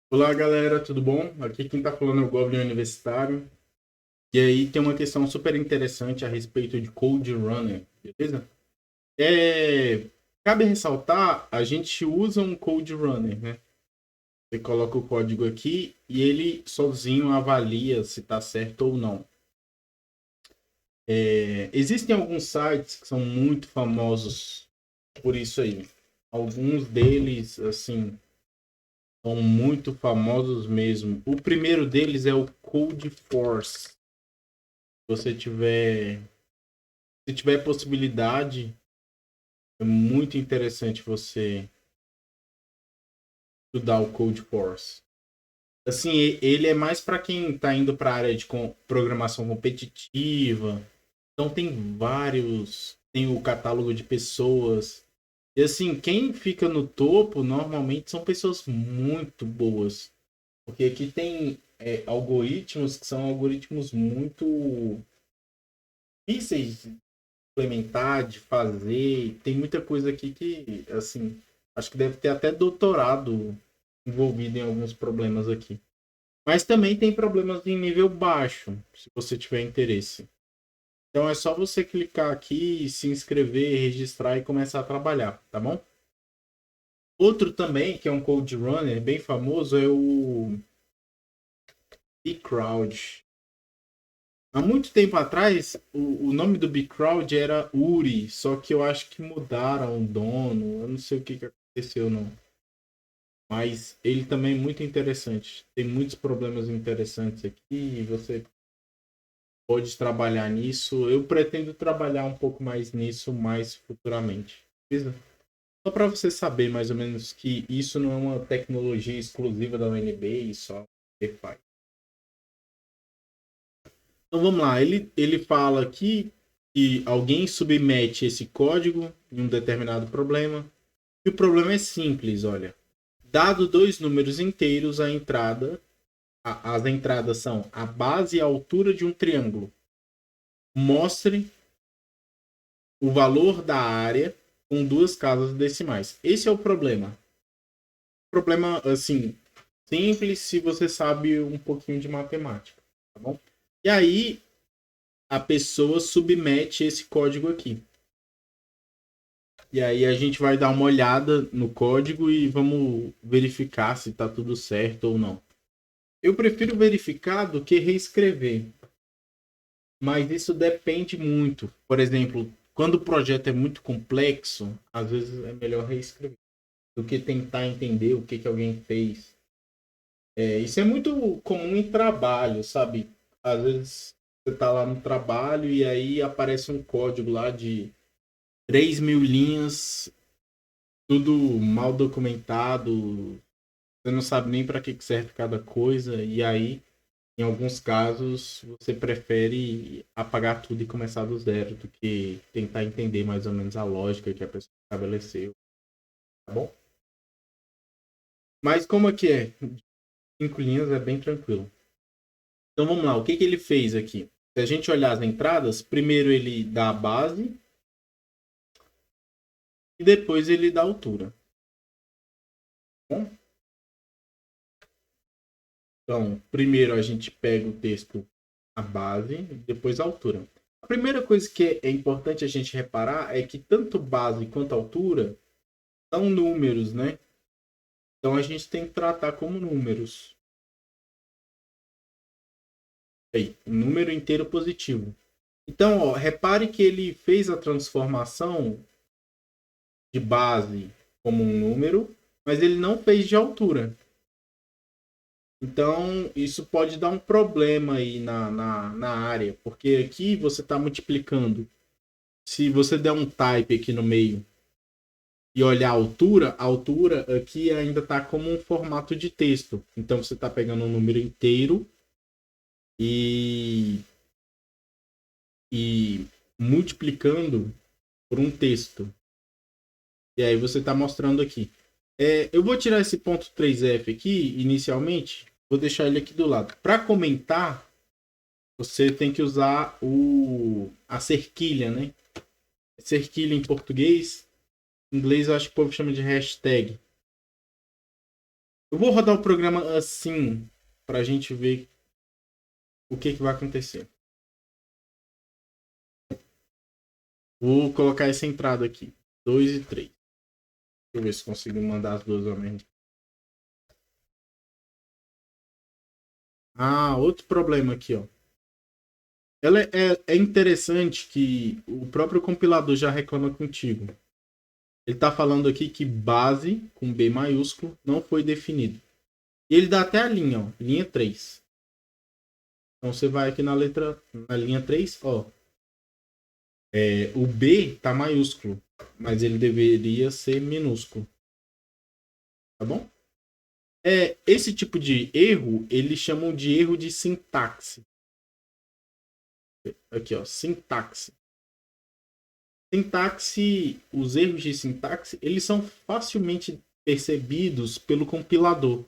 Olá, galera, tudo bom? Aqui quem tá falando é o Goblin Universitário. E aí tem uma questão super interessante a respeito de Code Runner, beleza? É... Cabe ressaltar, a gente usa um Code Runner, né? Você coloca o código aqui e ele sozinho avalia se tá certo ou não. Existem alguns sites que são muito famosos por isso aí. Alguns deles, assim, são muito famosos mesmo. O primeiro deles é o Code Force. Você tiver, se tiver possibilidade, é muito interessante você estudar o Code Force. Assim, ele é mais para quem está indo para a área de programação competitiva. Então tem vários, tem o catálogo de pessoas. E assim, quem fica no topo normalmente são pessoas muito boas. Porque aqui tem algoritmos que são algoritmos muito difíceis implementar, de fazer. Tem muita coisa aqui que, assim, acho que deve ter até doutorado envolvido em alguns problemas aqui. Mas também tem problemas em nível baixo, se você tiver interesse. Então é só você clicar aqui, se inscrever, registrar e começar a trabalhar, tá bom? Outro também, que é um Code Runner bem famoso, é o Bcrowd. Há muito tempo atrás, o nome do Bcrowd era Uri, só que eu acho que mudaram o dono. Eu não sei o que aconteceu, não. Mas ele também é muito interessante. Tem muitos problemas interessantes aqui e você pode trabalhar nisso. Eu pretendo trabalhar um pouco mais nisso mais futuramente. Beleza? Só para você saber mais ou menos que isso não é uma tecnologia exclusiva da UNB e só você faz. Então vamos lá, ele fala aqui que alguém submete esse código em um determinado problema. E o problema é simples, olha. Dado dois números inteiros, a entrada, as entradas são a base e a altura de um triângulo. Mostre o valor da área com duas casas decimais. Esse é o problema. Problema, assim, simples se você sabe um pouquinho de matemática, tá bom? E aí, a pessoa submete esse código aqui. E aí a gente vai dar uma olhada no código e vamos verificar se está tudo certo ou não. Eu prefiro verificar do que reescrever, mas isso depende muito. Por exemplo, quando o projeto é muito complexo, às vezes é melhor reescrever do que tentar entender o que alguém fez. Isso é muito comum em trabalho, sabe? Às vezes você está lá no trabalho e aí aparece um código lá de 3.000 linhas, tudo mal documentado, você não sabe nem para que serve cada coisa, e aí, em alguns casos, você prefere apagar tudo e começar do zero do que tentar entender mais ou menos a lógica que a pessoa estabeleceu, tá bom? Mas como aqui é 5 linhas, é bem tranquilo. Então vamos lá, o que ele fez aqui? Se a gente olhar as entradas, primeiro ele dá a base e depois ele dá a altura. Tá bom? Então, primeiro a gente pega o texto, a base, depois a altura. A primeira coisa que é importante a gente reparar é que tanto base quanto altura são números, né? Então a gente tem que tratar como números. Aí, número inteiro positivo. Então, ó, repare que ele fez a transformação de base como um número, mas ele não fez de altura. Então, isso pode dar um problema aí na área, porque aqui você está multiplicando. Se você der um type aqui no meio e olhar a altura aqui ainda está como um formato de texto. Então, você está pegando um número inteiro e, e multiplicando por um texto. E aí você está mostrando aqui. Eu vou tirar esse ponto 3F aqui, inicialmente. Vou deixar ele aqui do lado. Para comentar, você tem que usar a cerquilha, né? Cerquilha em português. Em inglês eu acho que o povo chama de hashtag. Eu vou rodar o programa assim, pra gente ver o que vai acontecer. Vou colocar essa entrada aqui. 2 e 3. Deixa eu ver se consigo mandar as duas ao mesmo tempo. Ah, outro problema aqui, ó. Ela é interessante que o próprio compilador já reclama contigo. Ele tá falando aqui que base, com B maiúsculo, não foi definido. E ele dá até a linha, ó. Linha 3. Então você vai aqui na linha 3, ó. O B tá maiúsculo, mas ele deveria ser minúsculo. Tá bom? Esse tipo de erro, eles chamam de erro de sintaxe. Aqui, ó, sintaxe. Sintaxe, os erros de sintaxe, eles são facilmente percebidos pelo compilador.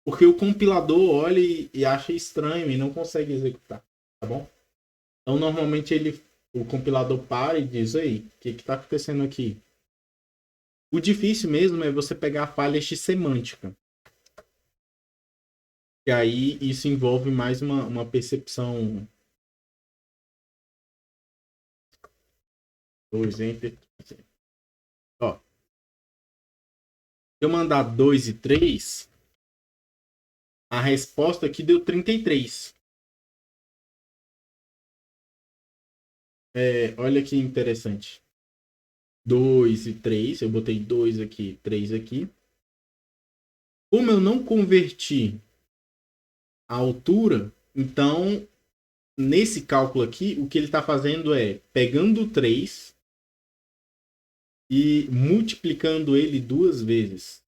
Porque o compilador olha e acha estranho e não consegue executar, tá bom? Então, normalmente, o compilador para e diz, ei, o que está acontecendo aqui? O difícil mesmo é você pegar falhas de semântica. E aí, isso envolve mais uma percepção... 2, enter. Ó, se eu mandar 2 e 3, a resposta aqui deu 33. Olha que interessante. 2 e 3, eu botei 2 aqui, 3 aqui. Como eu não converti a altura, então, nesse cálculo aqui, o que ele está fazendo é pegando 3 e multiplicando ele 2 vezes.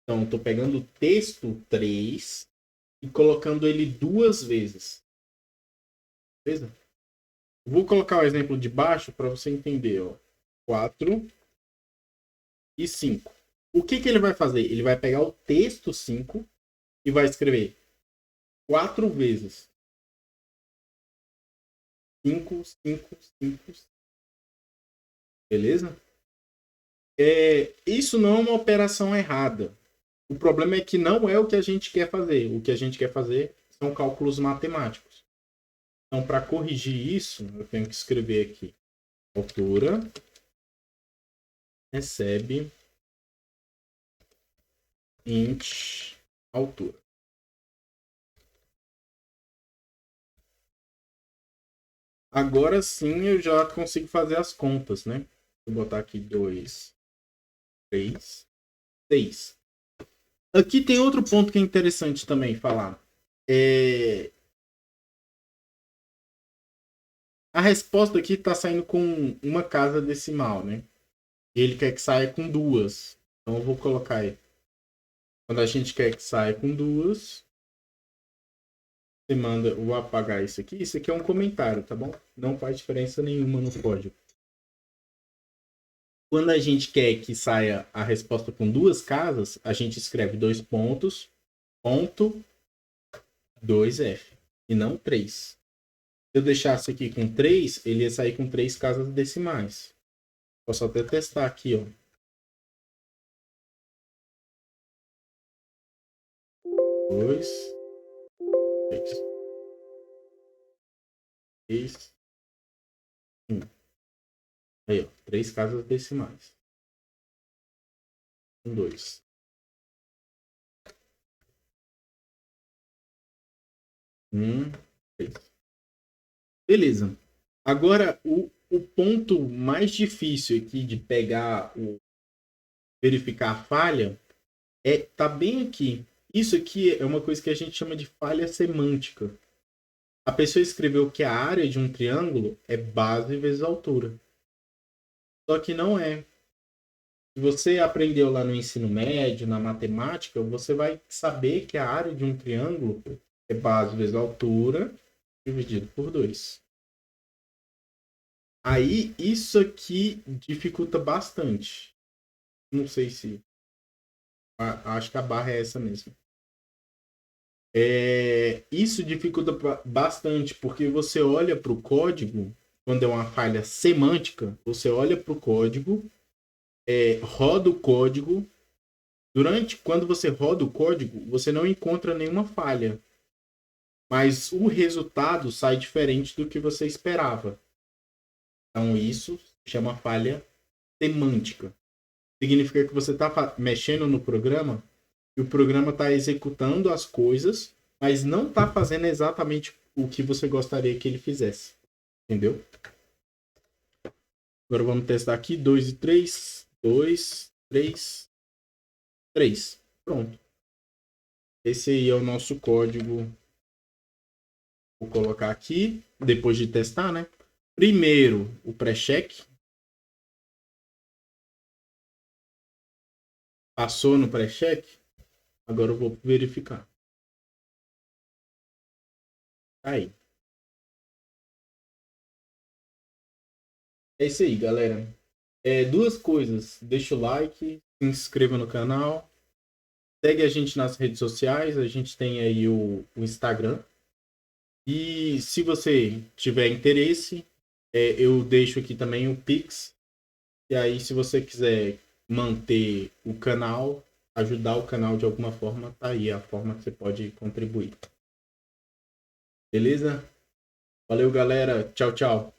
Então, estou pegando o texto 3 e colocando ele 2 vezes. Beleza? Vou colocar o exemplo de baixo para você entender. Ó. 4 e 5. O que ele vai fazer? Ele vai pegar o texto 5 e vai escrever 4 vezes. 5, 5, 5. Beleza? Isso não é uma operação errada. O problema é que não é o que a gente quer fazer. O que a gente quer fazer são cálculos matemáticos. Então, para corrigir isso, eu tenho que escrever aqui. Altura recebe int altura. Agora sim eu já consigo fazer as contas, né? Vou botar aqui 2, 3, 6. Aqui tem outro ponto que é interessante também falar. A resposta aqui está saindo com uma casa decimal, né? Ele quer que saia com 2. Então eu vou colocar aí. Quando a gente quer que saia com 2, você manda, eu vou apagar isso aqui. Isso aqui é um comentário, tá bom? Não faz diferença nenhuma no código. Quando a gente quer que saia a resposta com 2 casas, a gente escreve 2 pontos, ponto, 2F, e não 3. Se eu deixasse aqui com 3, ele ia sair com 3 casas decimais. Posso até testar aqui, ó. 2, 3. 3, 1. Aí, ó, 3 casas decimais. 1, 2. Beleza. Agora, o ponto mais difícil aqui de pegar verificar a falha tá bem aqui. Isso aqui é uma coisa que a gente chama de falha semântica. A pessoa escreveu que a área de um triângulo é base vezes altura. Só que não é. Se você aprendeu lá no ensino médio, na matemática, você vai saber que a área de um triângulo é base vezes altura dividido por 2. Aí, isso aqui dificulta bastante. Não sei se... Acho que a barra é essa mesmo. Isso dificulta bastante, porque você olha para o código, quando é uma falha semântica, você olha para o código, roda o código Quando você roda o código, você não encontra nenhuma falha. Mas o resultado sai diferente do que você esperava. Então isso se chama falha semântica. Significa que você está mexendo no programa e o programa está executando as coisas, mas não está fazendo exatamente o que você gostaria que ele fizesse. Entendeu? Agora vamos testar aqui. 2 e 3. 2, 3, 3. Pronto. Esse aí é o nosso código. Vou colocar aqui, depois de testar, né? Primeiro, o pré-check. Passou no pré-check. Agora eu vou verificar. Aí. É isso aí, galera. Duas coisas. Deixa o like, se inscreva no canal. Segue a gente nas redes sociais. A gente tem aí o Instagram. E se você tiver interesse, eu deixo aqui também o Pix. E aí, se você quiser manter o canal, ajudar o canal de alguma forma, tá aí a forma que você pode contribuir. Beleza? Valeu, galera. Tchau, tchau.